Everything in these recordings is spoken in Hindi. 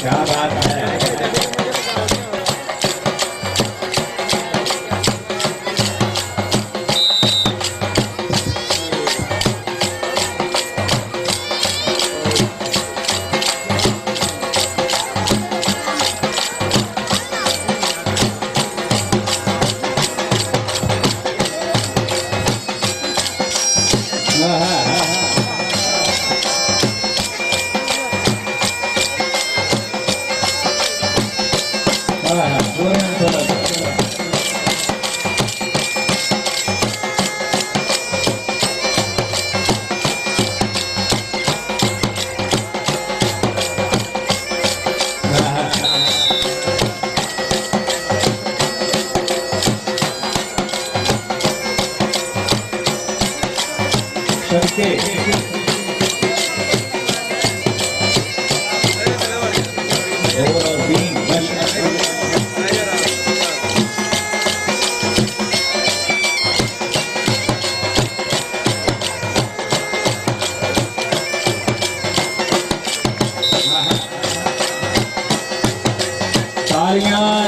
क्या बात है।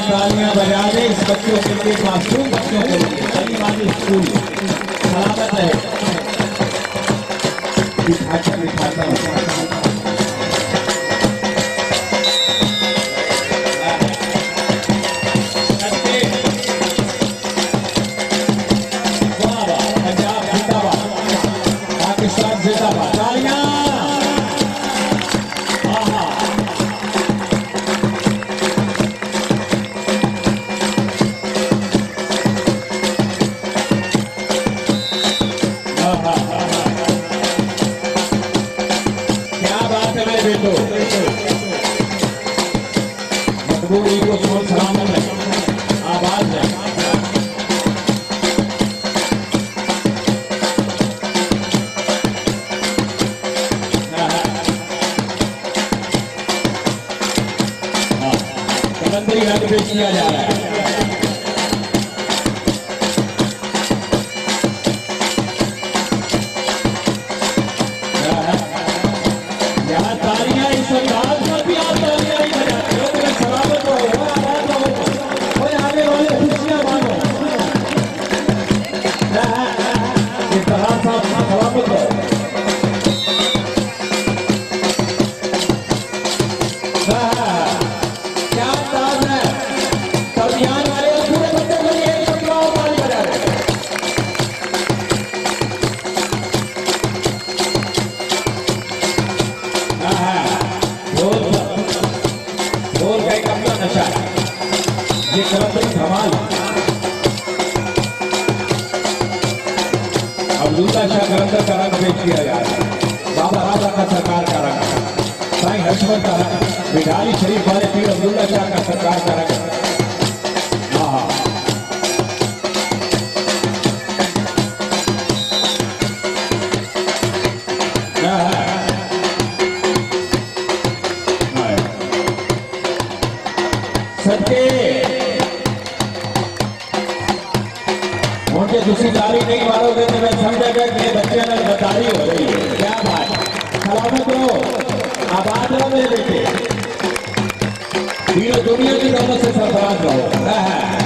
तालियां बजा दे इस बच्चों के लिए, मासूम बच्चों के लिए। अलीवाली स्कूल सलामत है। पंजाब जिंदाबाद, पाकिस्तान जिंदाबाद। तालियां। मजबूरी को सोच सलामत है, आबाद है। कलंदरी रंग पेश किया जा रहा है। यहाँ तालियां इस अंदाज में भी आप तालियां नहीं बजाते हो, तो सलामत हो, आबाद हो, आने वाले खुशियां मानो। इस तरह से सलामत हो। क्या अंदाज है। तालियां वाले पूरे बच्चे के लिए एक ताली बजा रहे हैं। ढोल का एक अपना नशा है, ये करंपरी धमाल। अब्दुल्ला शाह करंदर का रंग पेश किया जा रहा है। बाबा राजा का सरकार का रंग, साईं हर्षवर्धन का रंग, बिडाली शरीफ वाले पीर अब्दुल्ला शाह का सरकार का रंग। सबके मुझे दूसरी ताली नहीं मारोगे तो मैं समझेगा कि बच्चे में बतारी हो रही है। क्या बात। सलामत रहो, आबाद रहो मेरे बेटे, तीनों दुनिया की दौलत से सरफराज रहो।